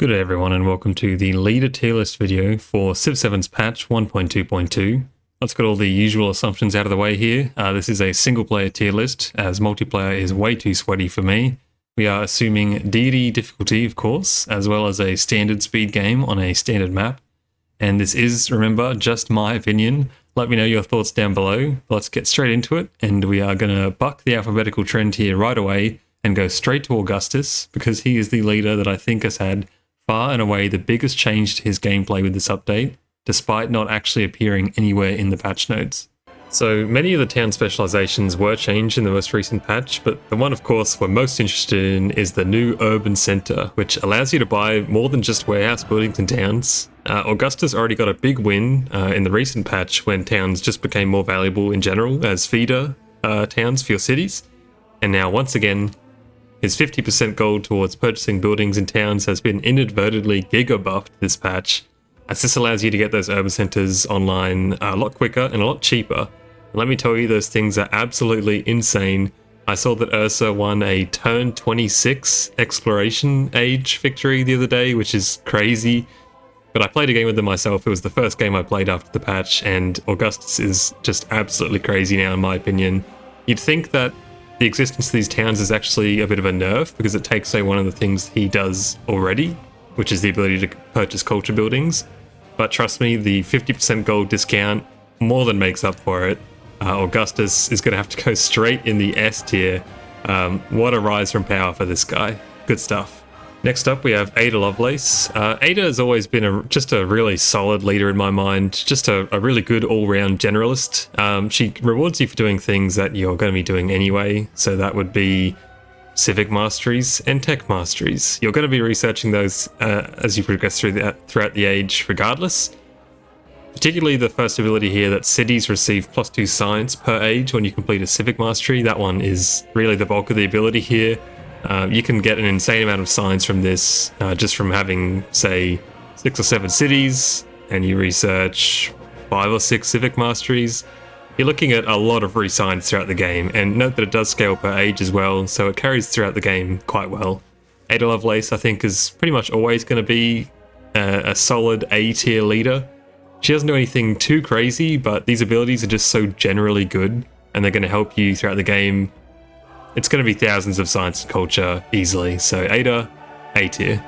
Good day everyone and welcome to the leader tier list video for Civ 7's patch 1.2.2. Let's get all the usual assumptions out of the way here. This is a single player tier list as multiplayer is way too sweaty for me. We are assuming deity difficulty of course, as well as a standard speed game on a standard map. And this is, remember, just my opinion. Let me know your thoughts down below. Let's get straight into it, and we are going to buck the alphabetical trend here right away and go straight to Augustus, because he is the leader that I think has had far and away the biggest change to his gameplay with this update, despite not actually appearing anywhere in the patch notes. So many of the town specializations were changed in the most recent patch, but the one of course we're most interested in is the new urban center, which allows you to buy more than just warehouse buildings and towns. Augustus already got a big win in the recent patch when towns just became more valuable in general as feeder towns for your cities, and now once again his 50% gold towards purchasing buildings and towns has been inadvertently giga-buffed this patch, as this allows you to get those urban centers online a lot quicker and a lot cheaper. And let me tell you, those things are absolutely insane. I saw that Ursa won a turn 26 exploration age victory the other day, which is crazy. But I played a game with them myself. It was the first game I played after the patch, and Augustus is just absolutely crazy now in my opinion. You'd think that the existence of these towns is actually a bit of a nerf, because it takes away one of the things he does already, which is the ability to purchase culture buildings. But trust me, the 50% gold discount more than makes up for it. Augustus is going to have to go straight in the S tier. What a rise from power for this guy. Good stuff. Next up we have Ada Lovelace. Ada has always been just a really solid leader in my mind, just a really good all-round generalist. She rewards you for doing things that you're going to be doing anyway, so that would be civic masteries and tech masteries. You're going to be researching those as you progress throughout the age regardless. Particularly the first ability here, that cities receive +2 science per age when you complete a civic mastery. That one is really the bulk of the ability here. You can get an insane amount of science from this, just from having, say, 6 or 7 cities, and you research 5 or 6 civic masteries. You're looking at a lot of free science throughout the game, and note that it does scale per age as well, so it carries throughout the game quite well. Ada Lovelace, I think, is pretty much always going to be a solid A-tier leader. She doesn't do anything too crazy, but these abilities are just so generally good, and they're going to help you throughout the game. It's going to be thousands of science and culture easily, so Ada, A tier.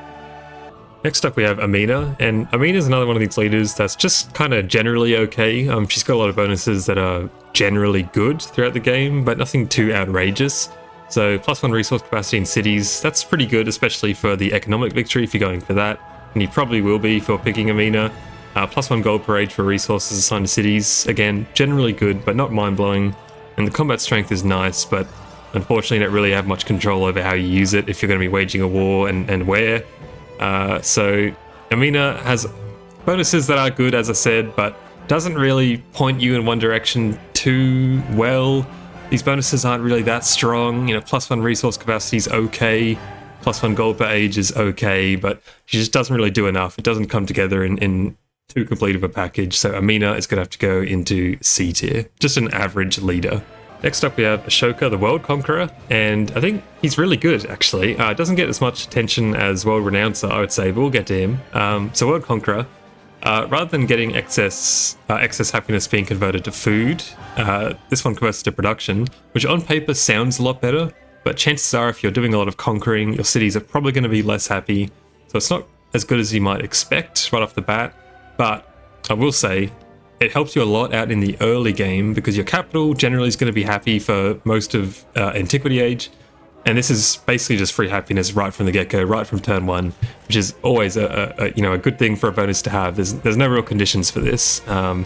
Next up we have Amina, and Amina is another one of these leaders that's just kind of generally okay. She's got a lot of bonuses that are generally good throughout the game, but nothing too outrageous. So +1 resource capacity in cities, that's pretty good, especially for the economic victory if you're going for that, and you probably will be if you're picking Amina. +1 gold per age for resources assigned to cities, again, generally good, but not mind-blowing. And the combat strength is nice, but unfortunately, you don't really have much control over how you use it if you're going to be waging a war and where. So Amina has bonuses that are good, as I said, but doesn't really point you in one direction too well. These bonuses aren't really that strong. You know, +1 resource capacity is okay, +1 gold per age is okay, but she just doesn't really do enough. It doesn't come together in too complete of a package. So Amina is going to have to go into C tier, just an average leader. Next up we have Ashoka, the World Conqueror, and I think he's really good actually. Doesn't get as much attention as World Renouncer, I would say, but we'll get to him. So World Conqueror, rather than getting excess happiness being converted to food, this one converts to production, which on paper sounds a lot better, but chances are if you're doing a lot of conquering, your cities are probably going to be less happy, so it's not as good as you might expect right off the bat. But I will say, it helps you a lot out in the early game because your capital generally is going to be happy for most of Antiquity Age, and this is basically just free happiness right from the get-go, right from turn 1, which is always a good thing for a bonus to have. There's no real conditions for this. 10%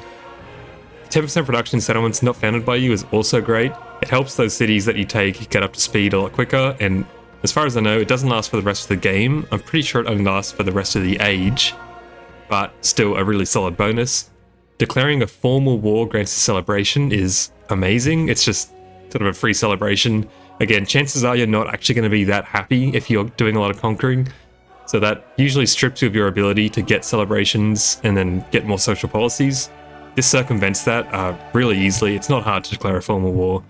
production in settlements not founded by you is also great. It helps those cities that you take get up to speed a lot quicker, and as far as I know, it doesn't last for the rest of the game. I'm pretty sure it only lasts for the rest of the age, but still a really solid bonus. Declaring a formal war grants a celebration is amazing. It's just sort of a free celebration. Again, chances are you're not actually going to be that happy if you're doing a lot of conquering. So that usually strips you of your ability to get celebrations and then get more social policies. This circumvents that really easily. It's not hard to declare a formal war.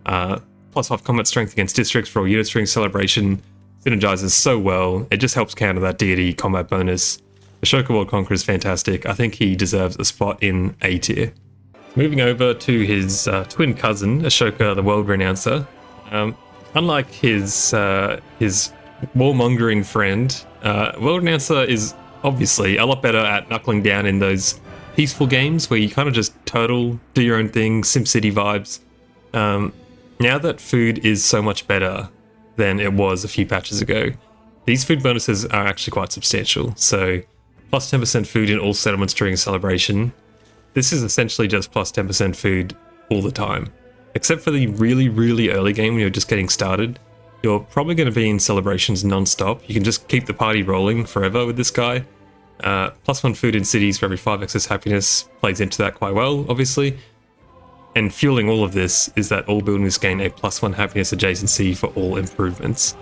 +5 combat strength against districts for all units during celebration. synergizes so well. It just helps counter that deity combat bonus. Ashoka World Conqueror is fantastic. I think he deserves a spot in A tier. Moving over to his twin cousin, Ashoka the World Renouncer. Unlike his warmongering friend, World Renouncer is obviously a lot better at knuckling down in those peaceful games where you kind of just turtle, do your own thing, SimCity vibes. Now that food is so much better than it was a few patches ago, these food bonuses are actually quite substantial. So plus 10% food in all settlements during a celebration. This is essentially just plus 10% food all the time. Except for the really, really early game when you're just getting started, you're probably going to be in celebrations non-stop. You can just keep the party rolling forever with this guy. Plus 1 food in cities for every 5 excess happiness plays into that quite well, obviously. And fueling all of this is that all buildings gain a plus 1 happiness adjacency for all improvements.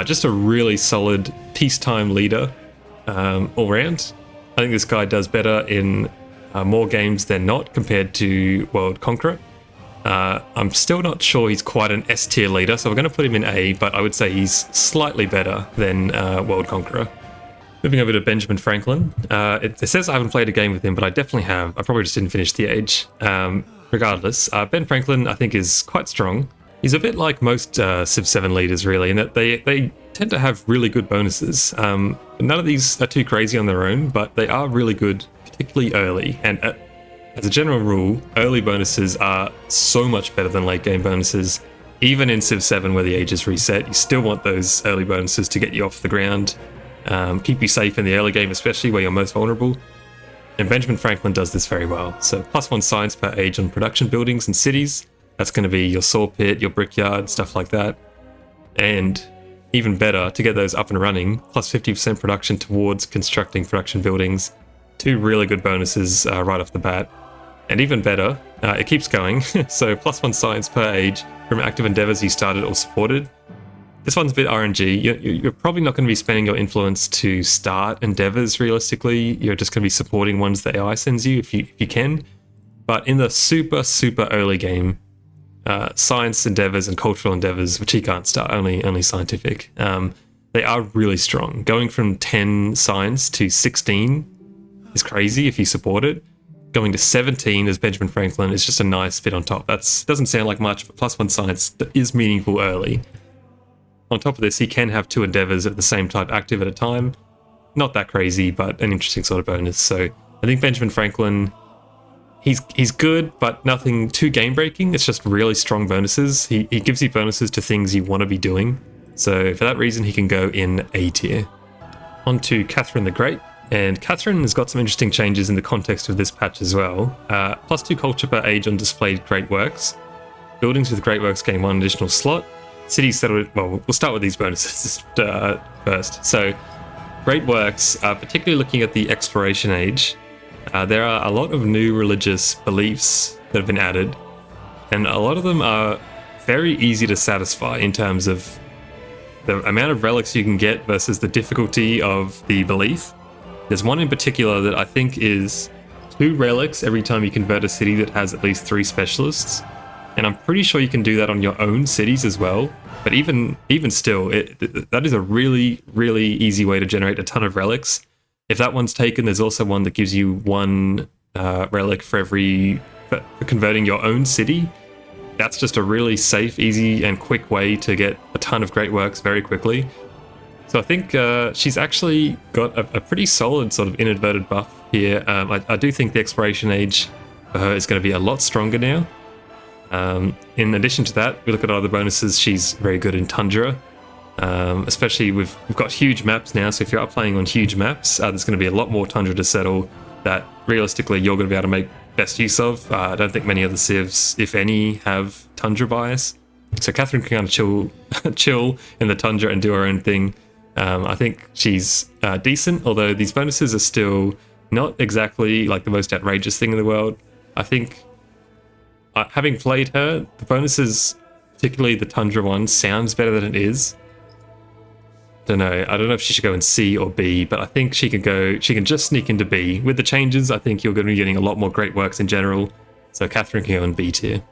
Just a really solid peacetime leader all round. I think this guy does better in more games than not compared to World Conqueror. I'm still not sure he's quite an S tier leader, so we're going to put him in A, but I would say he's slightly better than World Conqueror. Moving over to Benjamin Franklin. It says I haven't played a game with him, but I definitely have. I probably just didn't finish the age. Regardless, Ben Franklin I think is quite strong. He's a bit like most Civ 7 leaders really, in that they tend to have really good bonuses. None of these are too crazy on their own, but they are really good, particularly early. And as a general rule, early bonuses are so much better than late game bonuses. Even in Civ 7 where the age is reset, you still want those early bonuses to get you off the ground. Keep you safe in the early game, especially where you're most vulnerable. And Benjamin Franklin does this very well. So plus 1 science per age on production buildings and cities. That's going to be your saw pit, your brickyard, stuff like that. And even better, to get those up and running, plus 50% production towards constructing production buildings. 2 really good bonuses right off the bat. And even better, it keeps going. So plus 1 science per age from active endeavors you started or supported. This one's a bit RNG. You're probably not going to be spending your influence to start endeavors realistically. You're just going to be supporting ones the AI sends you if you can. But in the super, super early game, science endeavors and cultural endeavors, which he can't start, only scientific, they are really strong. Going from 10 science to 16 is crazy if you support it. Going to 17 as Benjamin Franklin is just a nice bit on top. That doesn't sound like much, but plus 1 science is meaningful early. On top of this, he can have 2 endeavors of the same type active at a time. Not that crazy, but an interesting sort of bonus. So I think Benjamin Franklin, he's good, but nothing too game-breaking. It's just really strong bonuses. He gives you bonuses to things you want to be doing. So for that reason, he can go in A tier. On to Catherine the Great. And Catherine has got some interesting changes in the context of this patch as well. Plus 2 culture per age on displayed great works. Buildings with great works gain 1 additional slot. Cities settled. Well, we'll start with these bonuses first. So, great works, particularly looking at the exploration age, there are a lot of new religious beliefs that have been added, and a lot of them are very easy to satisfy in terms of the amount of relics you can get versus the difficulty of the belief. There's one in particular that I think is 2 relics every time you convert a city that has at least 3 specialists. And I'm pretty sure you can do that on your own cities as well. But even still, that is a really, really easy way to generate a ton of relics. If that one's taken, there's also one that gives you 1 relic for converting your own city. That's just a really safe, easy, and quick way to get a ton of great works very quickly. So I think she's actually got a pretty solid sort of inadverted buff here. I do think the exploration age for her is going to be a lot stronger now. In addition to that, we look at other bonuses. She's very good in Tundra, especially we've got huge maps now. So if you're up playing on huge maps, there's going to be a lot more Tundra to settle that realistically you're going to be able to make best use of. I don't think many other civs, if any, have Tundra bias. So Catherine can kind of chill in the Tundra and do her own thing. I think she's decent, although these bonuses are still not exactly like the most outrageous thing in the world. I think having played her, the bonuses, particularly the Tundra one, sounds better than it is. I don't know if she should go in C or B, but I think she can just sneak into B. With the changes, I think you're going to be getting a lot more great works in general. So Catherine can go in B tier.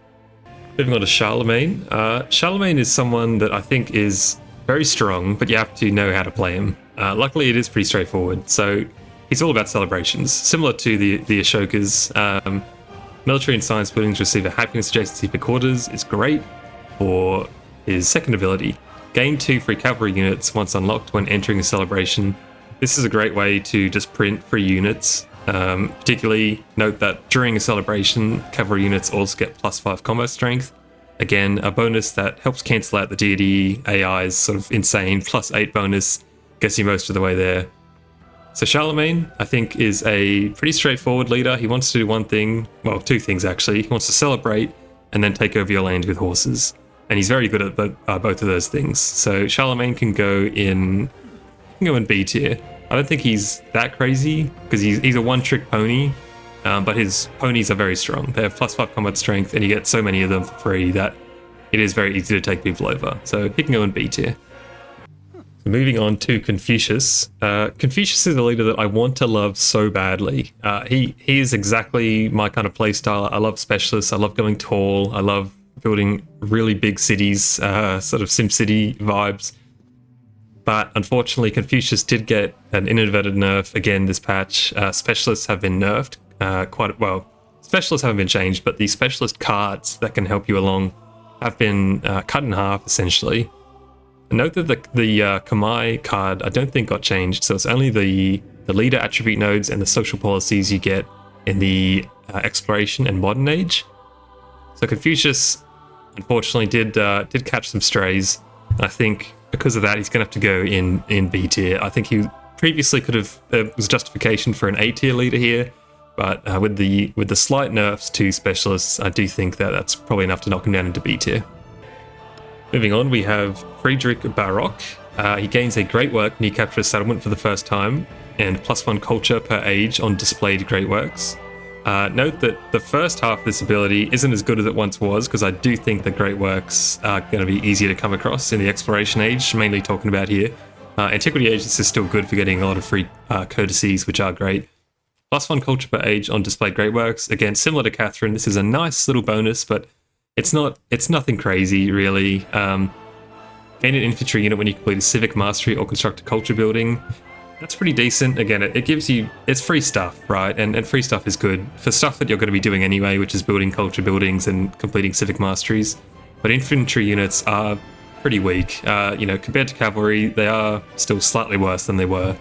Moving on to Charlemagne. Charlemagne is someone that I think is very strong, but you have to know how to play him. Luckily, it is pretty straightforward. So he's all about celebrations, similar to the Ashokas. Military and science buildings receive a happiness adjacency for quarters is great for his second ability. Gain 2 free cavalry units once unlocked when entering a celebration. This is a great way to just print free units. Particularly note that during a celebration, cavalry units also get +5 combat strength. Again, a bonus that helps cancel out the deity AI's sort of insane +8 bonus, gets you most of the way there. So Charlemagne, I think, is a pretty straightforward leader. He wants to do one thing, well, 2 things actually. He wants to celebrate and then take over your land with horses. And he's very good at both of those things. So Charlemagne can go in B tier. I don't think he's that crazy because he's a one-trick pony, but his ponies are very strong. They have +5 combat strength, and you get so many of them for free that it is very easy to take people over. So he can go in B tier. Moving on to Confucius. Confucius is a leader that I want to love so badly. He is exactly my kind of playstyle. I love specialists. I love going tall. I love building really big cities, sort of SimCity vibes. But unfortunately, Confucius did get an inadvertent nerf again this patch. Specialists have been nerfed quite well. Specialists haven't been changed, but the specialist cards that can help you along have been cut in half essentially. Note that the Kamai card I don't think got changed, so it's only the leader attribute nodes and the social policies you get in the exploration and modern age. So Confucius unfortunately did catch some strays, and I think because of that he's going to have to go in B tier. I think he previously could have was justification for an A tier leader here, but with the slight nerfs to specialists, I do think that that's probably enough to knock him down into B tier. Moving on, we have Friedrich Baroque. He gains a great work when you capture a settlement for the first time, and +1 culture per age on displayed great works. Note that the first half of this ability isn't as good as it once was, because I do think the great works are going to be easier to come across in the exploration age, mainly talking about here. Antiquity age, this is still good for getting a lot of free courtesies, which are great. +1 culture per age on displayed great works. Again, similar to Catherine, this is a nice little bonus, but it's nothing crazy, really. Gain an infantry unit when you complete a civic mastery or construct a culture building. That's pretty decent. Again, it gives you... it's free stuff, right? And free stuff is good for stuff that you're going to be doing anyway, which is building culture buildings and completing civic masteries. But infantry units are pretty weak. Compared to cavalry, they are still slightly worse than they were.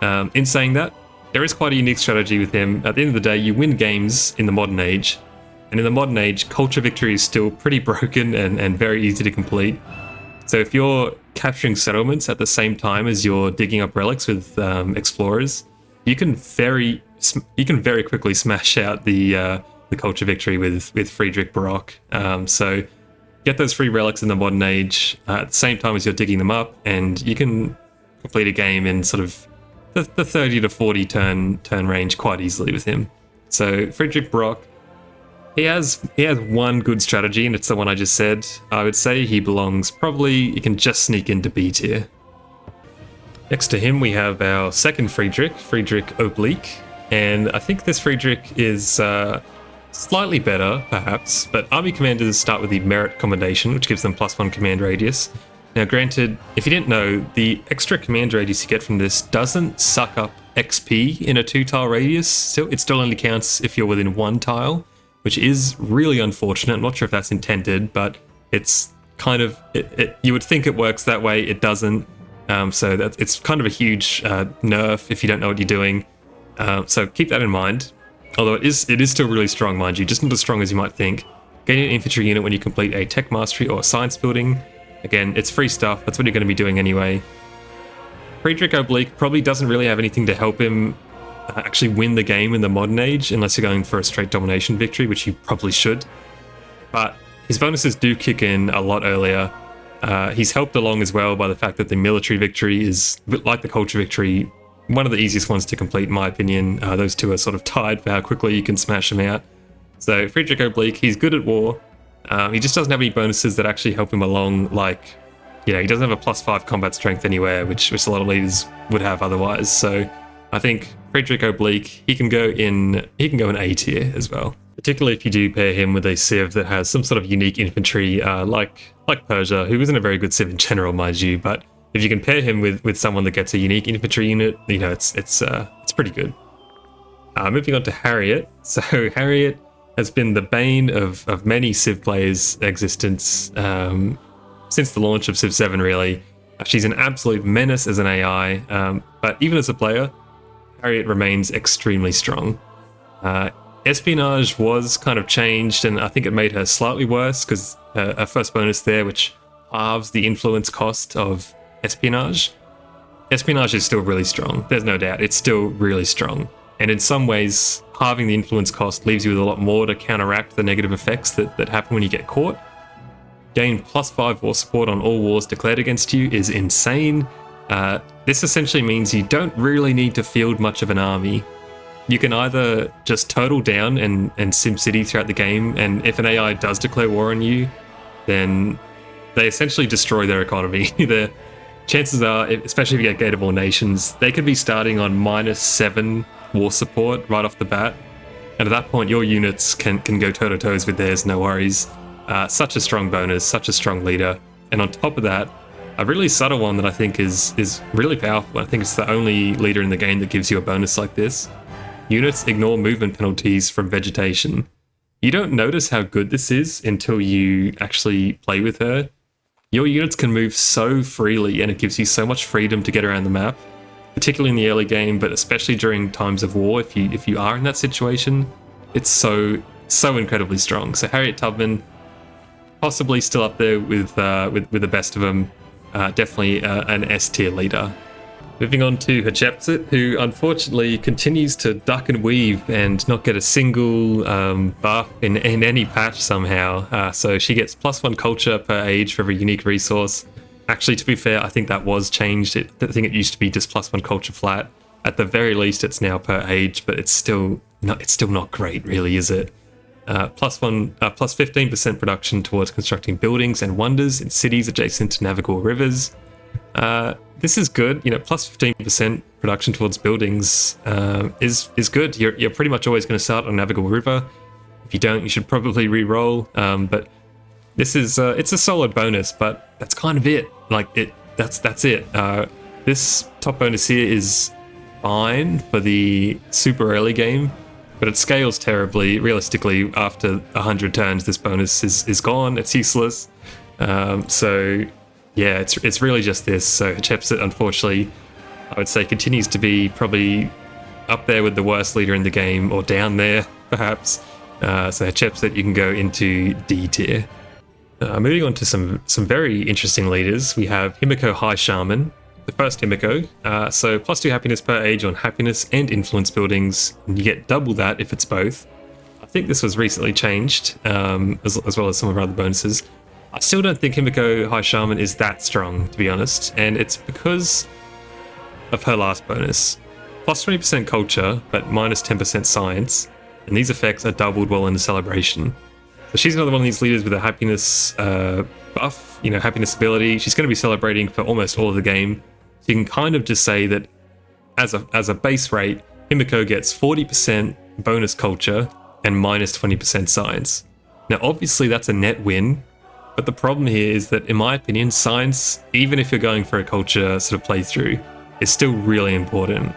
In saying that, there is quite a unique strategy with him. At the end of the day, you win games in the modern age. And in the modern age, culture victory is still pretty broken and very easy to complete. So if you're capturing settlements at the same time as you're digging up relics with explorers, you can very quickly smash out the culture victory with Friedrich Baroque. So get those free relics in the modern age at the same time as you're digging them up, and you can complete a game in sort of the 30 to 40 turn range quite easily with him. So Friedrich Baroque, he has one good strategy, and it's the one I just said. I would say he belongs he can just sneak into B tier. Next to him we have our second Friedrich Oblique, and I think this Friedrich is slightly better, perhaps, but army commanders start with the merit commendation, which gives them +1 command radius. Now granted, if you didn't know, the extra command radius you get from this doesn't suck up XP in a 2-tile radius. It still only counts if you're within 1 tile, which is really unfortunate. I'm not sure if that's intended, but it's kind of... you would think it works that way, it doesn't. So it's kind of a huge nerf if you don't know what you're doing. So keep that in mind. Although it is still really strong, mind you, just not as strong as you might think. Gain an infantry unit when you complete a tech mastery or a science building. Again, it's free stuff, that's what you're going to be doing anyway. Friedrich Oblique probably doesn't really have anything to help him actually win the game in the modern age, unless you're going for a straight domination victory, which you probably should. But his bonuses do kick in a lot earlier. He's helped along as well by the fact that the military victory is, like the culture victory, one of the easiest ones to complete in my opinion. Those two are sort of tied for how quickly you can smash them out. So Friedrich Oblique, he's good at war. He just doesn't have any bonuses that actually help him along, like, he doesn't have a +5 combat strength anywhere, which a lot of leaders would have otherwise. So I think Friedrich Oblique, he can go in A tier as well. particularly if you do pair him with a civ that has some sort of unique infantry, like Persia, who isn't a very good civ in general, mind you, but if you can pair him with someone that gets a unique infantry unit, you know, it's pretty good. Moving on to Harriet. So Harriet has been the bane of many civ players' existence since the launch of Civ 7, really. She's an absolute menace as an AI, but even as a player, Harriet remains extremely strong. Espionage was kind of changed, and I think it made her slightly worse because her first bonus there, which halves the influence cost of espionage. Espionage is still really strong, there's no doubt, it's still really strong. And in some ways, halving the influence cost leaves you with a lot more to counteract the negative effects that happen when you get caught. Gain +5 war support on all wars declared against you is insane. This essentially means you don't really need to field much of an army. You can either just total down and SimCity throughout the game, and if an AI does declare war on you, then they essentially destroy their economy. The chances are, especially if you get Gate of All Nations, they could be starting on -7 war support right off the bat, and at that point your units can go toe-to-toes with theirs, no worries. Such a strong bonus, such a strong leader, and on top of that, a really subtle one that I think is really powerful. I think it's the only leader in the game that gives you a bonus like this. Units ignore movement penalties from vegetation. You don't notice how good this is until you actually play with her. Your units can move so freely, and it gives you so much freedom to get around the map, particularly in the early game, but especially during times of war. If you are in that situation, it's so incredibly strong. So Harriet Tubman, possibly still up there with the best of them. Definitely an S tier leader. Moving on to Hatshepsut, who unfortunately continues to duck and weave and not get a single buff in any patch somehow. So she gets +1 culture per age for every unique resource. Actually, to be fair, I think that was changed. I think it used to be just +1 culture flat. At the very least, it's now per age, but it's still not great, really, is it? +15% production towards constructing buildings and wonders in cities adjacent to navigable rivers. This is good, you know, +15% production towards buildings is good. You're pretty much always going to start on a navigable river. If you don't, you should probably re-roll. But this is it's a solid bonus, but that's kind of it. Like that's it. This top bonus here is fine for the super early game, but it scales terribly. Realistically, after 100 turns, this bonus is gone. It's useless. So yeah, it's really just this. So Hatshepsut, unfortunately, I would say continues to be probably up there with the worst leader in the game, or down there, perhaps. So Hatshepsut, you can go into D tier. Moving on to some very interesting leaders, we have Himiko High Shaman, the first Himiko. So +2 happiness per age on happiness and influence buildings, and you get double that if it's both. I think this was recently changed, as well as some of our other bonuses. I still don't think Himiko High Shaman is that strong, to be honest, and it's because of her last bonus. +20% culture, but -10% science, and these effects are doubled while in the celebration. So she's another one of these leaders with a happiness buff, you know, happiness ability. She's going to be celebrating for almost all of the game. So you can kind of just say that as a base rate, Himiko gets 40% bonus culture and -20% science. Now, obviously that's a net win, but the problem here is that, in my opinion, science, even if you're going for a culture sort of playthrough, is still really important.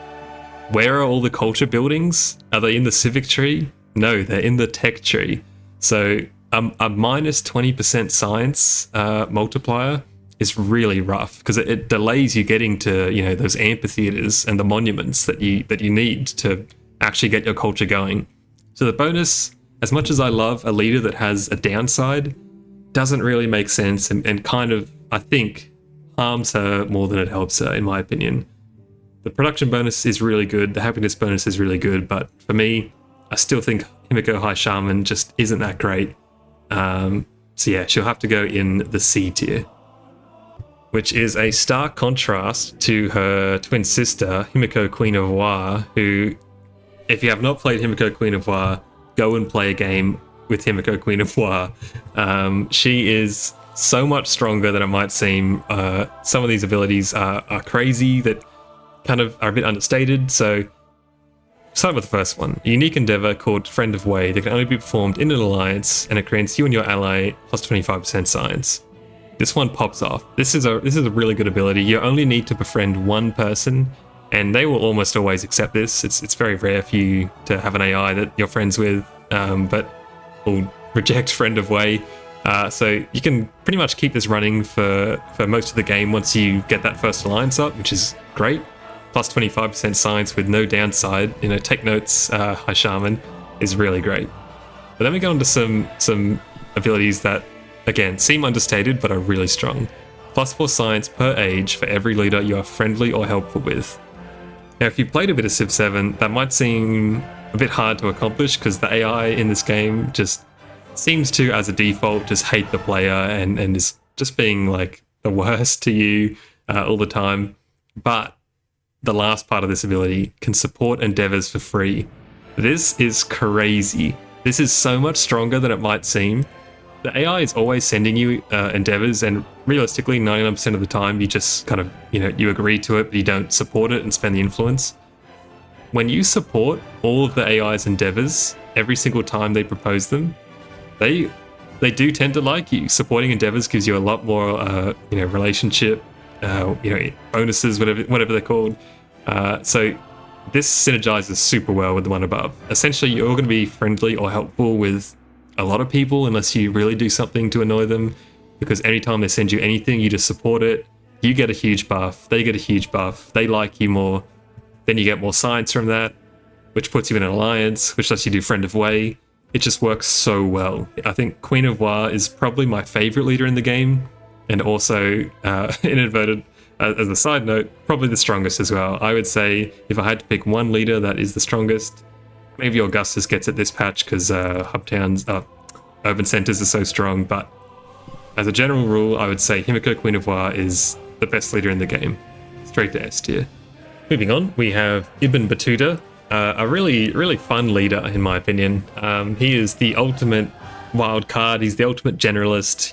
Where are all the culture buildings? Are they in the civic tree? No, they're in the tech tree. So a -20% science multiplier is really rough, because it delays you getting to, you know, those amphitheaters and the monuments that you need to actually get your culture going. So the bonus, as much as I love a leader that has a downside, doesn't really make sense, and kind of, I think, harms her more than it helps her, in my opinion. The production bonus is really good, the happiness bonus is really good, but for me, I still think Himiko High Shaman just isn't that great. So yeah, she'll have to go in the C tier, which is a stark contrast to her twin sister, Himiko Queen of War, who, if you have not played Himiko Queen of War, go and play a game with Himiko Queen of War. She is so much stronger than it might seem. Some of these abilities are crazy, that kind of are a bit understated. So start with the first one. A unique endeavor called Friend of Way that can only be performed in an alliance, and it grants you and your ally plus 25% science. This one pops off. This is a really good ability. You only need to befriend one person, and they will almost always accept this. It's very rare for you to have an AI that you're friends with, but will reject Friend of Way. So you can pretty much keep this running for most of the game once you get that first alliance up, which is great. Plus 25% science with no downside. Take notes, Hi Shaman, is really great. But then we go on to some abilities that, again, seem understated but are really strong. Plus 4 science per age for every leader you are friendly or helpful with. Now, if you've played a bit of Civ 7, that might seem a bit hard to accomplish because the AI in this game just seems to, as a default, just hate the player and is just being like the worst to you all the time. But the last part of this ability can support endeavors for free. This is crazy. This is so much stronger than it might seem. The AI is always sending you endeavors, and realistically 99% of the time you just kind of, you agree to it, but you don't support it and spend the influence. When you support all of the AI's endeavors every single time they propose them, they do tend to like you. Supporting endeavors gives you a lot more, relationship, bonuses, whatever they're called. So this synergizes super well with the one above. Essentially, you're going to be friendly or helpful with a lot of people unless you really do something to annoy them, because anytime they send you anything, you just support it. You get a huge buff, they get a huge buff, they like you more, then you get more science from that, which puts you in an alliance, which lets you do Friend of Way. It just works so well. I think Queen of War is probably my favorite leader in the game, and also, inadvertent, as a side note, probably the strongest as well. I would say if I had to pick one leader that is the strongest, maybe Augustus gets it this patch because hub towns, urban centers are so strong, but as a general rule, I would say Himiko, Queen of War, is the best leader in the game. Straight to S tier. Moving on, we have Ibn Battuta, a really, really fun leader in my opinion. He is the ultimate wild card. He's the ultimate generalist,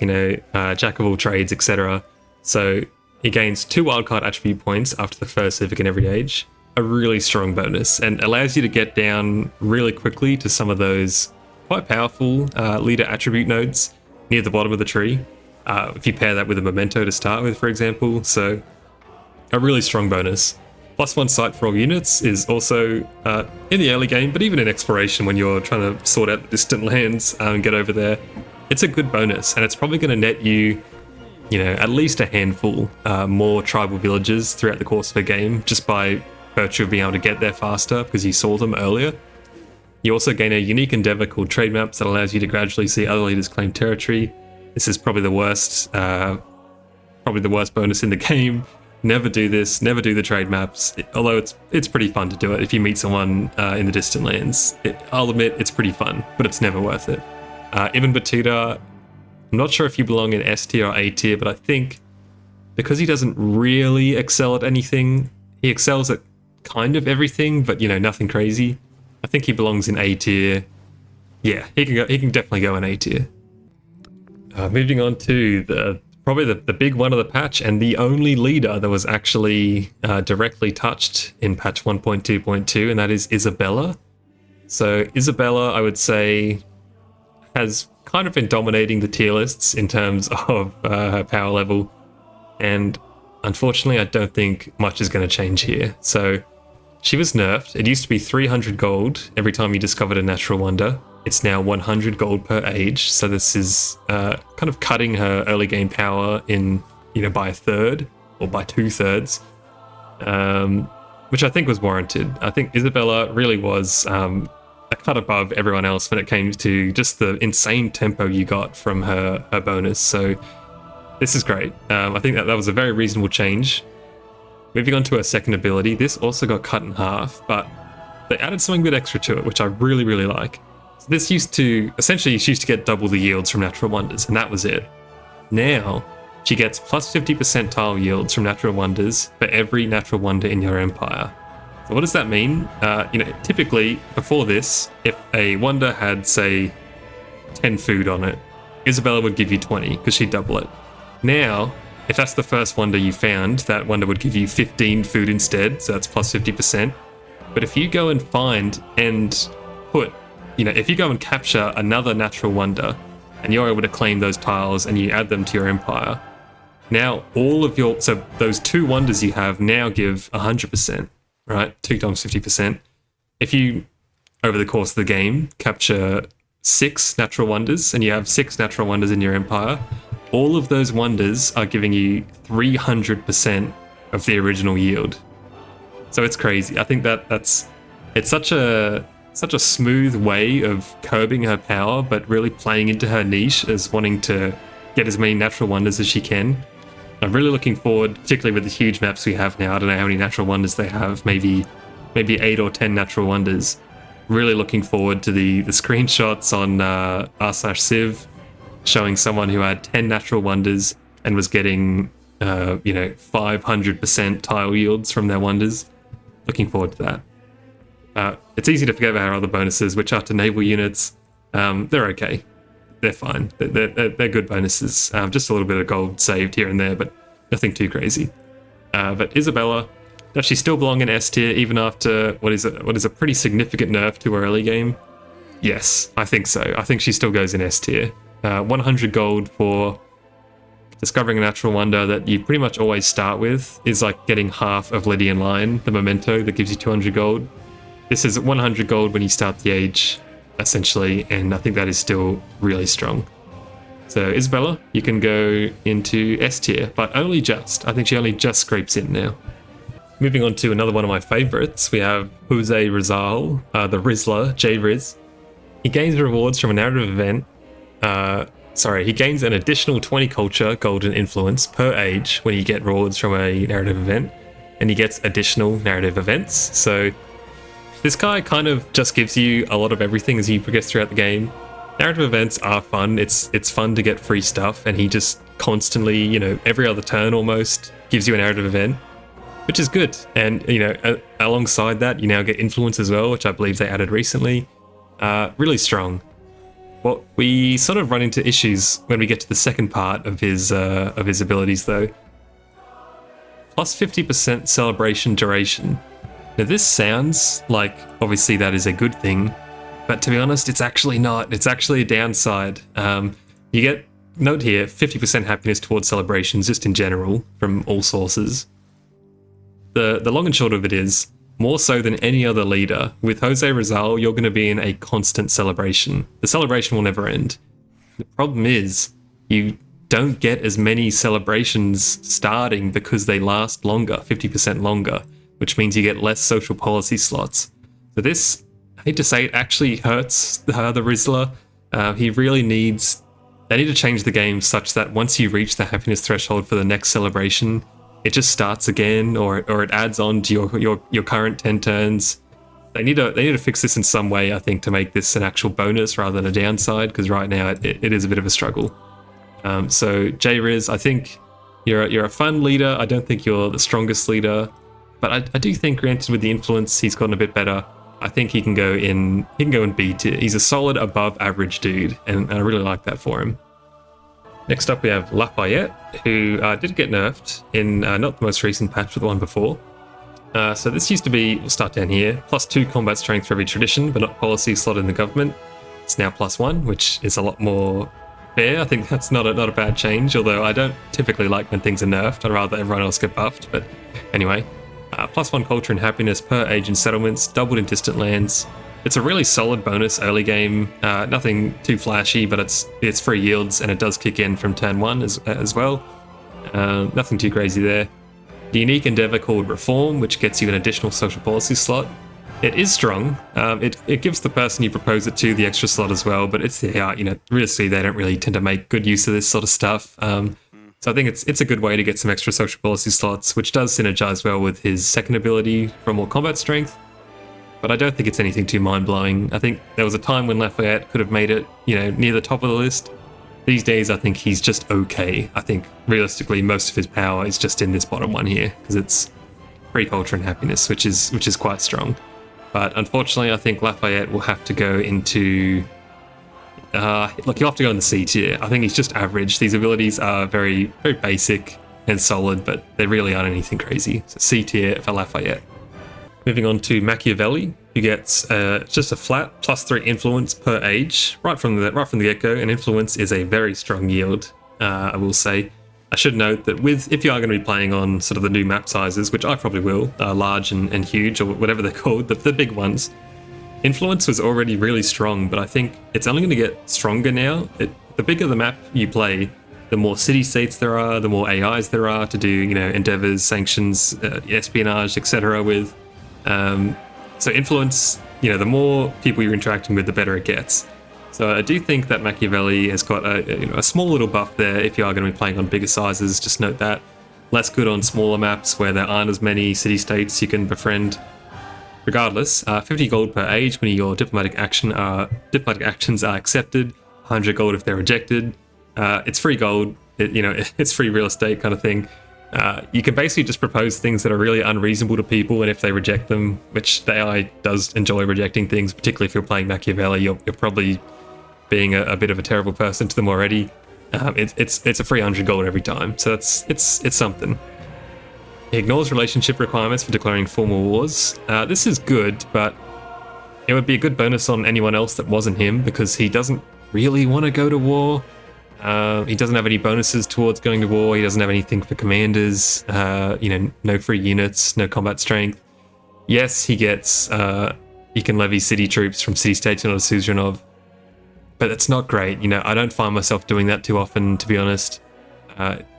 jack of all trades, etc. So he gains 2 wildcard attribute points after the first civic in every age. A really strong bonus, and allows you to get down really quickly to some of those quite powerful leader attribute nodes near the bottom of the tree. If you pair that with a memento to start with, for example. So a really strong bonus. Plus 1 sight for all units is also in the early game, but even in exploration when you're trying to sort out the distant lands and get over there, it's a good bonus, and it's probably going to net you, at least a handful more tribal villages throughout the course of a game, just by virtue of being able to get there faster because you saw them earlier. You also gain a unique endeavor called Trade Maps that allows you to gradually see other leaders claim territory. This is probably the worst bonus in the game. Never do this, never do the trade maps, although it's pretty fun to do it if you meet someone in the distant lands. I'll admit it's pretty fun, but it's never worth it. Ibn Battuta, I'm not sure if you belong in S tier or A tier, but I think because he doesn't really excel at anything, he excels at kind of everything, but nothing crazy. I think he belongs in A tier. Yeah, he can definitely go in A tier. Moving on to probably the big one of the patch, and the only leader that was actually directly touched in patch 1.2.2, and that is Isabella. So Isabella, I would say, has kind of been dominating the tier lists in terms of her power level, and unfortunately I don't think much is going to change here. So she was nerfed. It used to be 300 gold every time you discovered a natural wonder. It's now 100 gold per age, so this is kind of cutting her early game power in, by a third or by 2/3, which I think was warranted. I think Isabella really was a cut above everyone else when it came to just the insane tempo you got from her bonus. So this is great. I think that was a very reasonable change. Moving on to her second ability, this also got cut in half, but they added something a bit extra to it, which I really, really like. This used to, essentially, she used to get double the yields from natural wonders, and that was it. Now, she gets plus 50% tile yields from natural wonders for every natural wonder in your empire. So what does that mean? Typically, before this, if a wonder had, say, 10 food on it, Isabella would give you 20, because she'd double it. Now, if that's the first wonder you found, that wonder would give you 15 food instead, so that's plus 50%. But if you go and find and put, if you go and capture another natural wonder and you're able to claim those tiles and you add them to your empire, now so those 2 wonders you have now give 100%, right? 2 times 50%. If you, over the course of the game, capture 6 natural wonders and you have 6 natural wonders in your empire, all of those wonders are giving you 300% of the original yield. So it's crazy. I think it's such a smooth way of curbing her power, but really playing into her niche as wanting to get as many natural wonders as she can. I'm really looking forward, particularly with the huge maps we have now. I don't know how many natural wonders they have, maybe 8 or 10 natural wonders. Really looking forward to the screenshots on r/civ showing someone who had 10 natural wonders and was getting 500% tile yields from their wonders. Looking forward to that. It's easy to forget about our other bonuses, which are to naval units. They're okay. They're fine. They're good bonuses. Just a little bit of gold saved here and there, but nothing too crazy. But Isabella, does she still belong in S tier even after what is a pretty significant nerf to her early game? Yes, I think so. I think she still goes in S tier. 100 gold for discovering a natural wonder that you pretty much always start with is like getting half of Lydian Line, the memento that gives you 200 gold. This is 100 gold when you start the age, essentially, and I think that is still really strong. So Isabella, you can go into S tier, but only just. I think she only just scrapes in now. Moving on to another one of my favorites, we have José Rizal, the Rizler, J-Riz. He gains rewards from a narrative event. He gains an additional 20 culture, gold, and influence per age when you get rewards from a narrative event, and he gets additional narrative events. So this guy kind of just gives you a lot of everything as you progress throughout the game. Narrative events are fun. It's fun to get free stuff, and he just constantly, every other turn almost gives you a narrative event, which is good. And, alongside that, you now get influence as well, which I believe they added recently. Really strong. Well, we sort of run into issues when we get to the second part of his abilities, though. Plus 50% celebration duration. Now, this sounds like obviously that is a good thing, but to be honest, it's actually not. It's actually a downside. You get, note here, 50% happiness towards celebrations just in general from all sources. The long and short of it is, more so than any other leader, with José Rizal, you're going to be in a constant celebration. The celebration will never end. The problem is, you don't get as many celebrations starting because they last longer, 50% longer, which means you get less social policy slots. So this, I hate to say it, actually hurts the Rizler. He really needs... They need to change the game such that once you reach the happiness threshold for the next celebration, it just starts again, or it adds on to your current 10 turns. They need to fix this in some way, I think, to make this an actual bonus rather than a downside, because right now it is a bit of a struggle. So J-Riz, I think you're a fun leader. I don't think you're the strongest leader, but I do think, granted, with the influence, he's gotten a bit better. I think he can go in B tier. He's a solid above average dude, and I really like that for him. Next up we have Lafayette, who did get nerfed in not the most recent patch, but the one before. So this used to be, we'll start down here, +2 combat strength for every tradition, but not policy slot in the government. It's now +1, which is a lot more fair. I think that's not a bad change, although I don't typically like when things are nerfed. I'd rather everyone else get buffed, but anyway. +1 culture and happiness per age in settlements, doubled in distant lands. It's a really solid bonus early game. Nothing too flashy, but it's free yields, and it does kick in from turn 1 as well. Nothing too crazy there. The unique endeavor called Reform, which gets you an additional social policy slot. It is strong. It gives the person you propose it to the extra slot as well, but it's realistically they don't really tend to make good use of this sort of stuff. So I think it's a good way to get some extra social policy slots, which does synergize well with his second ability for more combat strength. But I don't think it's anything too mind-blowing. I think there was a time when Lafayette could have made it, near the top of the list. These days, I think he's just okay. I think, realistically, most of his power is just in this bottom one here, because it's free culture and happiness, which is quite strong. But unfortunately, I think Lafayette will have to go into... you'll have to go in the C tier. I think he's just average. These abilities are very, very basic and solid, but they really aren't anything crazy. So C tier for Lafayette. moving on to Machiavelli, who gets just a flat +3 influence per age right from the get-go, and influence is a very strong yield, I will say. I should note that if you are going to be playing on sort of the new map sizes, which I probably will, large and huge, or whatever they're called, the big ones, influence was already really strong, but I think it's only going to get stronger now. The bigger the map you play, the more city-states there are, the more AIs there are to do, endeavors, sanctions, espionage, etc. with. So influence, the more people you're interacting with, the better it gets. So I do think that Machiavelli has got a small little buff there if you are going to be playing on bigger sizes. Just note that. Less good on smaller maps where there aren't as many city-states you can befriend. Regardless, 50 gold per age when your diplomatic actions are accepted, 100 gold if they're rejected. It's free gold, it's free real estate kind of thing. You can basically just propose things that are really unreasonable to people, and if they reject them, which the AI does enjoy rejecting things, particularly if you're playing Machiavelli, you're probably being a bit of a terrible person to them already. It's a free 100 gold every time, so it's something. He ignores relationship requirements for declaring formal wars. This is good, but it would be a good bonus on anyone else that wasn't him, because he doesn't really want to go to war. He doesn't have any bonuses towards going to war. He doesn't have anything for commanders. No free units, no combat strength. Yes, he can levy city troops from city-states you're not a suzerain of, but it's not great. I don't find myself doing that too often, to be honest.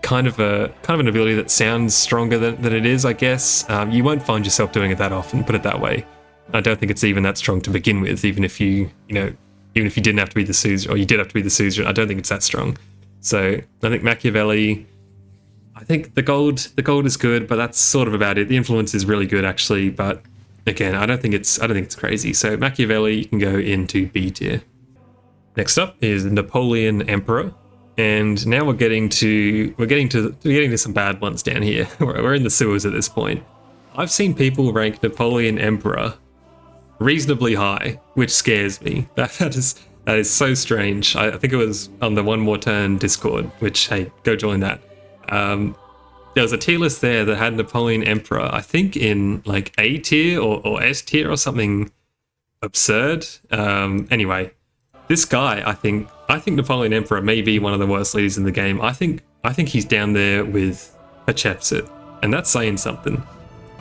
Kind of an ability that sounds stronger than it is, I guess. You won't find yourself doing it that often, put it that way. I don't think it's even that strong to begin with, even if you didn't have to be the suzerain, or you did have to be the suzerain. I don't think it's that strong. So I think Machiavelli, I think the gold is good, but that's sort of about it. The influence is really good actually, but again, I don't think it's crazy. So Machiavelli, you can go into B tier. Next up is Napoleon Emperor. And now we're getting to some bad ones down here. We're in the sewers at this point. I've seen people rank Napoleon Emperor reasonably high, which scares me. That is so strange. I think it was on the One More Turn Discord, which, hey, go join that. There was a tier list there that had Napoleon Emperor, I think in like A tier or S tier or something absurd. Anyway, this guy, I think Napoleon Emperor may be one of the worst leaders in the game. I think he's down there with Hatshepsut, and that's saying something.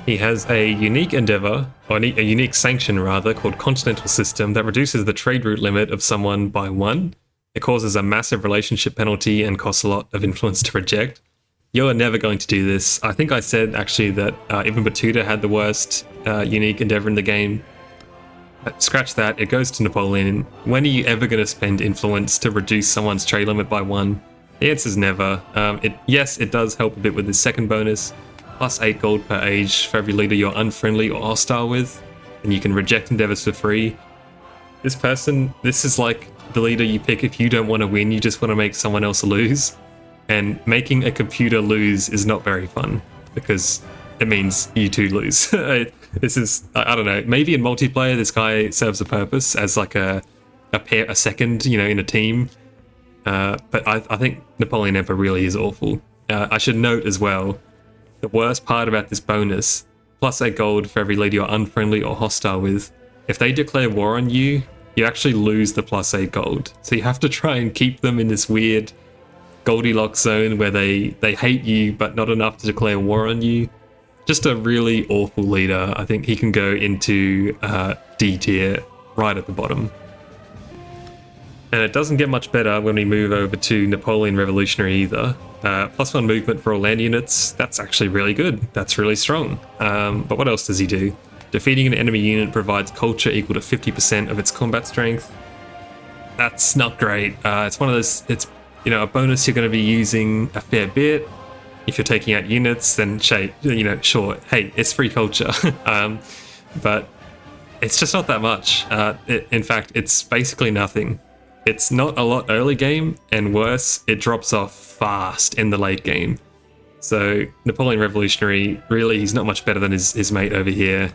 He has a unique endeavor, or a unique sanction rather, called Continental System that reduces the trade route limit of someone by 1. It causes a massive relationship penalty and costs a lot of influence to reject. You're never going to do this. I think I said actually that even Battuta had the worst unique endeavor in the game. Scratch that, it goes to Napoleon. When are you ever going to spend influence to reduce someone's trade limit by 1? The answer is never. Yes, it does help a bit with the second bonus. Plus 8 gold per age for every leader you're unfriendly or hostile with, and you can reject endeavors for free. This is like the leader you pick if you don't want to win, you just want to make someone else lose. And making a computer lose is not very fun, because it means you two lose. This is, I don't know, maybe in multiplayer this guy serves a purpose as like a second, in a team. But I think Napoleon Emperor really is awful. I should note as well, the worst part about this bonus, plus 8 gold for every leader you're unfriendly or hostile with, if they declare war on you, you actually lose the plus 8 gold. So you have to try and keep them in this weird Goldilocks zone where they hate you but not enough to declare war on you. Just a really awful leader. I think he can go into D tier right at the bottom. And it doesn't get much better when we move over to Napoleon Revolutionary either. +1 movement for all land units, that's actually really good. That's really strong. But what else does he do? Defeating an enemy unit provides culture equal to 50% of its combat strength. That's not great. It's one of those, it's a bonus you're going to be using a fair bit. If you're taking out units, then sure, hey, it's free culture. But it's just not that much. In fact, it's basically nothing. It's not a lot early game, and worse, it drops off fast in the late game. So Napoleon Revolutionary, really, he's not much better than his mate over here.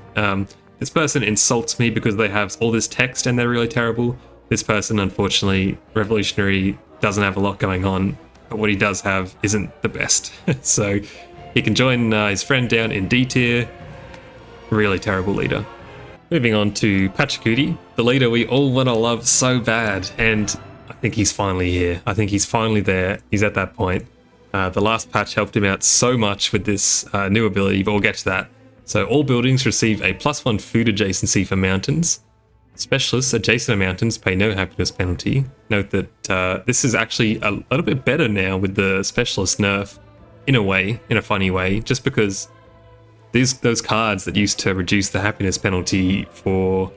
This person insults me because they have all this text and they're really terrible. This person, unfortunately, Revolutionary, doesn't have a lot going on, but what he does have isn't the best. So he can join his friend down in D tier. Really terrible leader. Moving on to Pachacuti, the leader we all want to love so bad, and I think he's finally here. I think he's finally there. He's at that point. The last patch helped him out so much with this new ability, but we'll get to that. So all buildings receive a +1 food adjacency for mountains. Specialists adjacent to mountains pay no happiness penalty. Note that this is actually a little bit better now with the specialist nerf, in a way, in a funny way, just because those cards that used to reduce the happiness penalty for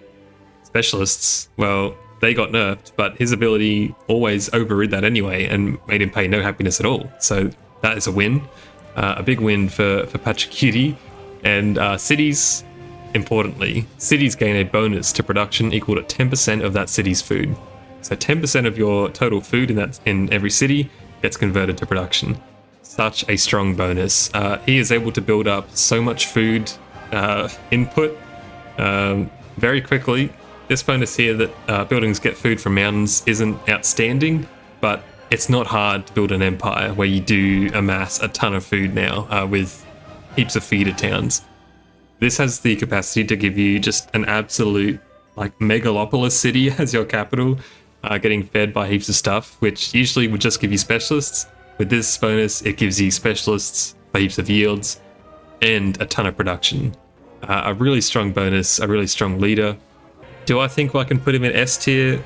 specialists, well, they got nerfed, but his ability always overrid that anyway and made him pay no happiness at all. So that is a win, a big win for Pachacuti. And cities, importantly, cities gain a bonus to production equal to 10% of that city's food. So 10% of your total food in every city gets converted to production. Such a strong bonus. He is able to build up so much food input very quickly. This bonus here that buildings get food from mountains isn't outstanding, but it's not hard to build an empire where you do amass a ton of food now with heaps of feeder towns. This has the capacity to give you just an absolute like megalopolis city as your capital, getting fed by heaps of stuff, which usually would just give you specialists. With this bonus, it gives you specialists for heaps of yields and a ton of production. A really strong bonus, a really strong leader. Do I think I can put him in S tier?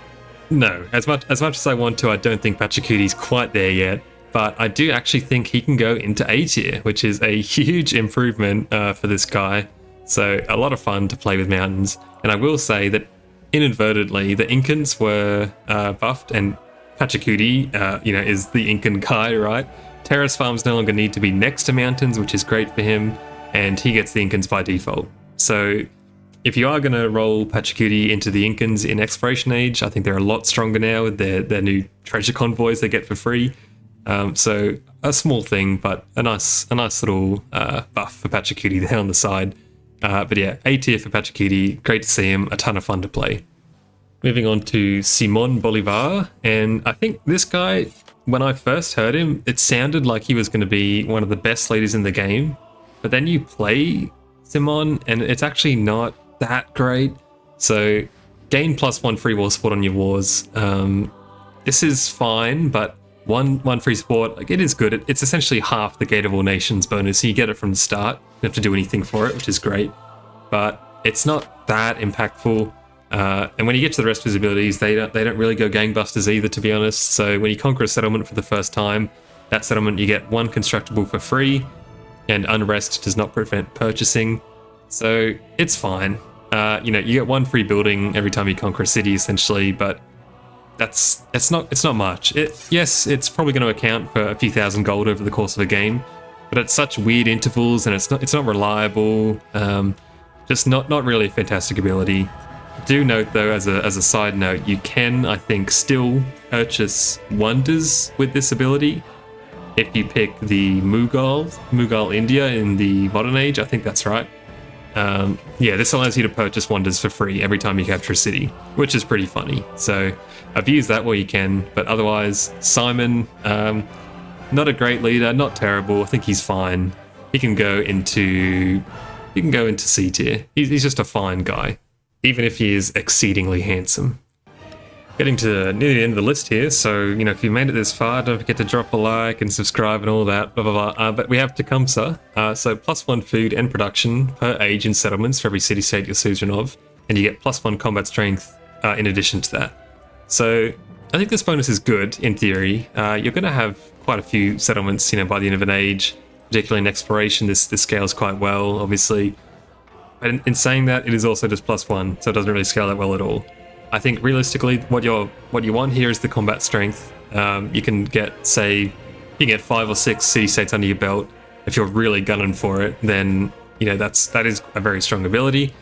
No. As much as I want to, I don't think Pachacuti's quite there yet. But I do actually think he can go into A tier, which is a huge improvement for this guy. So a lot of fun to play with mountains. And I will say that inadvertently, the Incans were buffed, and Pachacuti, is the Incan guy, right? Terrace farms no longer need to be next to mountains, which is great for him, and he gets the Incans by default. So if you are going to roll Pachacuti into the Incans in Exploration Age, I think they're a lot stronger now with their new treasure convoys they get for free. So a small thing, but a nice little buff for Pachacuti there on the side. But yeah, A tier for Pachacuti. Great to see him. A ton of fun to play. Moving on to Simón Bolívar, and I think this guy, when I first heard him, it sounded like he was going to be one of the best leaders in the game. But then you play Simón, and it's actually not that great. So gain +1 free war support on your wars. This is fine, but one free support, like, it is good. It's essentially half the Gate of All Nations bonus. So you get it from the start. You don't have to do anything for it, which is great. But it's not that impactful. And when you get to the rest of his abilities, they don't really go gangbusters either, to be honest. So when you conquer a settlement for the first time, that settlement you get 1 constructible for free, and unrest does not prevent purchasing. So it's fine. You get 1 free building every time you conquer a city, essentially, but it's not much. Yes, it's probably going to account for a few thousand gold over the course of a game, but at such weird intervals, and it's not reliable. Just not really a fantastic ability. Do note though, as a side note, you can, I think, still purchase wonders with this ability if you pick the Mughal India in the modern age. I think that's right. This allows you to purchase wonders for free every time you capture a city, which is pretty funny. So I've used that where you can, but otherwise, Simon, not a great leader, not terrible. I think he's fine. He can go into C tier. He's just a fine guy, even if he is exceedingly handsome. Getting to near the end of the list here, so if you made it this far, don't forget to drop a like and subscribe and all that, blah blah blah. But we have Tecumseh, so +1 food and production per age in settlements for every city-state you're suzerain of, and you get +1 combat strength in addition to that. So I think this bonus is good in theory. You're going to have quite a few settlements, by the end of an age, particularly in exploration. This scales quite well, obviously. But in saying that, it is also just +1, so it doesn't really scale that well at all. I think realistically, what you want here is the combat strength. You can get 5 or 6 city-states under your belt. If you're really gunning for it, then that is a very strong ability,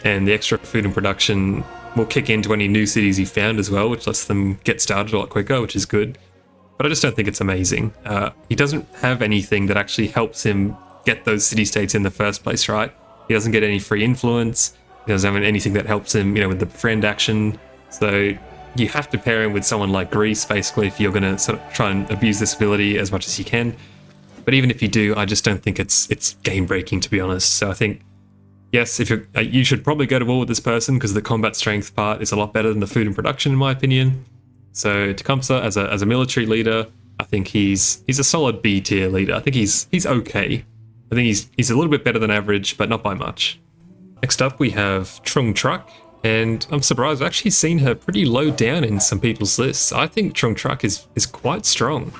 and the extra food and production will kick into any new cities you found as well, which lets them get started a lot quicker, which is good. But I just don't think it's amazing. He doesn't have anything that actually helps him get those city-states in the first place, right? He doesn't get any free influence. He doesn't have anything that helps him, with the befriend action. So you have to pair him with someone like Greece, basically, if you're going to sort of try and abuse this ability as much as you can. But even if you do, I just don't think it's game-breaking, to be honest. So I think Yes, if you should probably go to war with this person because the combat strength part is a lot better than the food and production, in my opinion. So Tecumseh as a military leader, I think he's a solid B tier leader. I think he's okay. I think he's a little bit better than average, but not by much. Next up, we have Trưng Trắc, and I'm surprised I've actually seen her pretty low down in some people's lists. I think Trưng Trắc is quite strong.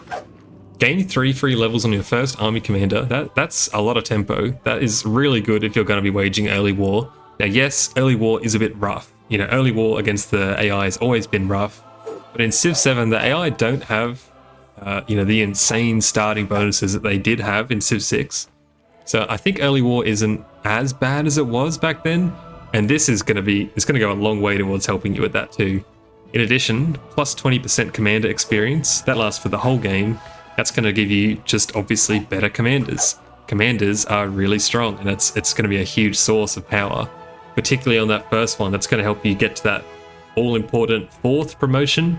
Gain 3 free levels on your first army commander. That's a lot of tempo. That is really good if you're going to be waging early war. Now, yes, early war is a bit rough. You know, early war against the AI has always been rough. But in Civ 7, the AI don't have, the insane starting bonuses that they did have in Civ 6. So I think early war isn't as bad as it was back then. And this is going to go a long way towards helping you with that too. In addition, plus 20% commander experience. That lasts for the whole game. That's going to give you just obviously better commanders. Commanders are really strong, and it's going to be a huge source of power, particularly on that first one. That's going to help you get to that all-important 4th promotion,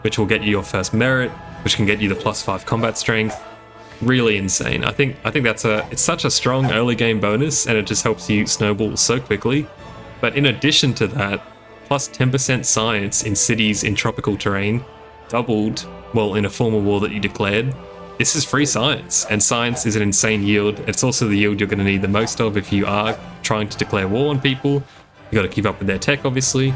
which will get you your first merit, which can get you the +5 combat strength. Really insane. I think it's such a strong early game bonus, and it just helps you snowball so quickly. But in addition to that, plus 10% science in cities in tropical terrain, doubled, well, in a formal war that you declared. This is free science, and science is an insane yield. It's also the yield you're going to need the most of if you are trying to declare war on people. You got to keep up with their tech, obviously.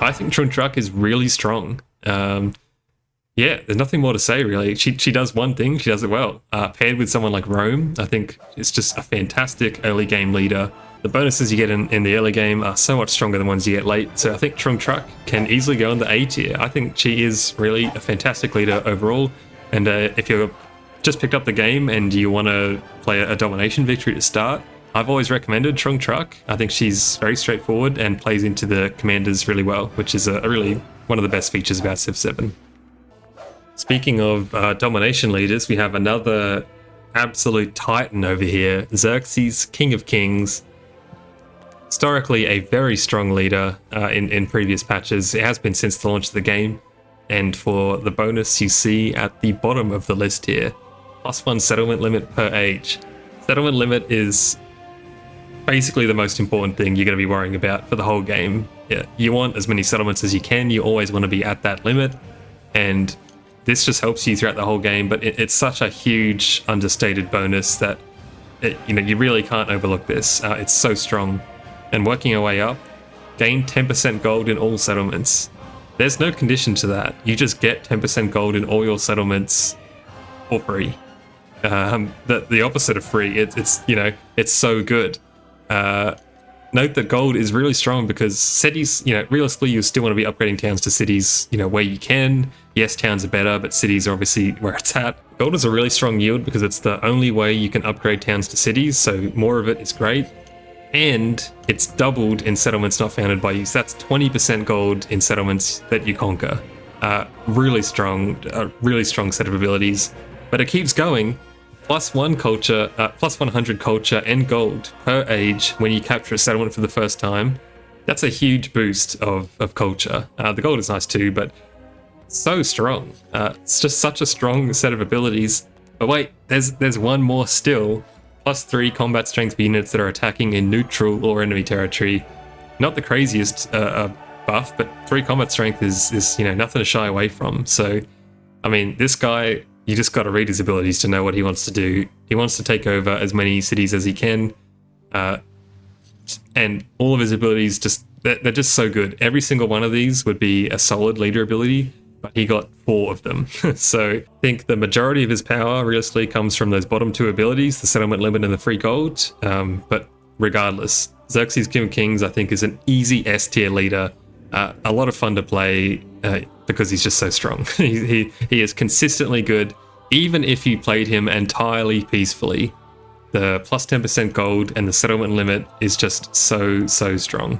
I think Trưng Trắc is really strong. Yeah, there's nothing more to say, really. She does one thing, she does it well. Paired with someone like Rome, I think it's just a fantastic early game leader. The bonuses you get in the early game are so much stronger than ones you get late, so I think Trưng Trắc can easily go in the A tier. I think she is really a fantastic leader overall, and if you've just picked up the game and you want to play a domination victory to start, I've always recommended Trưng Trắc. I think she's very straightforward and plays into the commanders really well, which is really one of the best features about Civ 7. Speaking of domination leaders, we have another absolute titan over here, Xerxes, King of Kings. Historically a very strong leader in previous patches. It has been since the launch of the game. And for the bonus you see at the bottom of the list here, +1 settlement limit per age. Settlement limit is basically the most important thing you're going to be worrying about for the whole game. Yeah, you want as many settlements as you can. You always want to be at that limit. And this just helps you throughout the whole game, but it's such a huge understated bonus that you really can't overlook this. It's so strong. And working our way up, gain 10% gold in all settlements. There's no condition to that. You just get 10% gold in all your settlements for free. The opposite of free. It's so good. Note that gold is really strong because cities, realistically, you still want to be upgrading towns to cities, where you can. Yes, towns are better, but cities are obviously where it's at. Gold is a really strong yield because it's the only way you can upgrade towns to cities, so more of it is great. And it's doubled in settlements not founded by you. So that's 20% gold in settlements that you conquer. Really strong set of abilities. But it keeps going. +1 culture, plus 100 culture and gold per age when you capture a settlement for the first time. That's a huge boost of culture. The gold is nice too, but so strong. It's just such a strong set of abilities. But wait, there's one more still. +3 combat strength for units that are attacking in neutral or enemy territory. Not the craziest buff, but 3 combat strength is nothing to shy away from. So, I mean, this guy, you just got to read his abilities to know what he wants to do. He wants to take over as many cities as he can, and all of his abilities they're just so good. Every single one of these would be a solid leader ability, but he got 4 of them. So I think the majority of his power realistically comes from those bottom 2 abilities, the settlement limit and the free gold. But regardless, Xerxes King of Kings I think is an easy S tier leader. A lot of fun to play because he's just so strong. he is consistently good, even if you played him entirely peacefully. The plus 10% gold and the settlement limit is just so strong.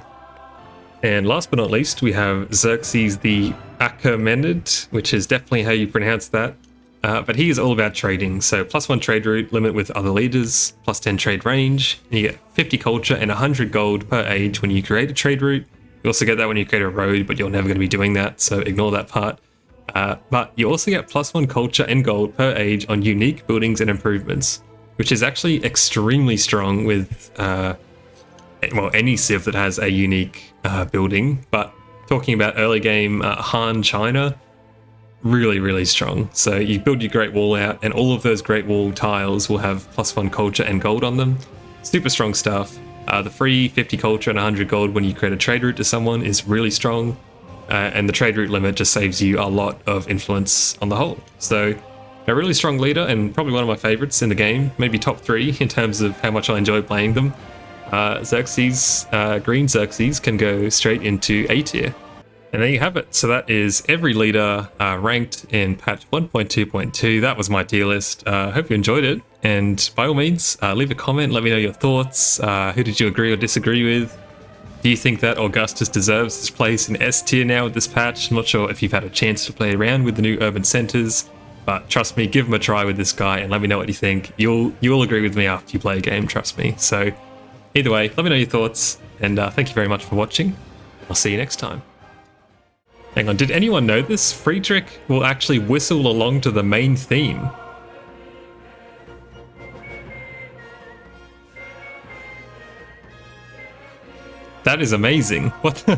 And last but not least, we have Xerxes the Achaemenid, which is definitely how you pronounce that. But he is all about trading. So +1 trade route limit with other leaders, +10 trade range. And you get 50 culture and 100 gold per age when you create a trade route. You also get that when you create a road, but you're never going to be doing that, so ignore that part. But you also get +1 culture and gold per age on unique buildings and improvements, which is actually extremely strong with well, any civ that has a unique building, but talking about early game Han China, really, really strong. So you build your Great Wall out, and all of those Great Wall tiles will have +1 culture and gold on them. Super strong stuff. The free 50 culture and 100 gold when you create a trade route to someone is really strong, and the trade route limit just saves you a lot of influence on the whole. So a really strong leader, and probably one of my favorites in the game, maybe top 3 in terms of how much I enjoy playing them. Xerxes, green Xerxes, can go straight into A tier. And there you have it. So that is every leader ranked in patch 1.2.2. That was my tier list. Hope you enjoyed it. And by all means, leave a comment. Let me know your thoughts. Who did you agree or disagree with? Do you think that Augustus deserves his place in S tier now with this patch? I'm not sure if you've had a chance to play around with the new urban centers, but trust me, give him a try with this guy and let me know what you think. You'll agree with me after you play a game, trust me. So either way, let me know your thoughts, and thank you very much for watching. I'll see you next time. Hang on, did anyone know this? Friedrich will actually whistle along to the main theme. That is amazing. What the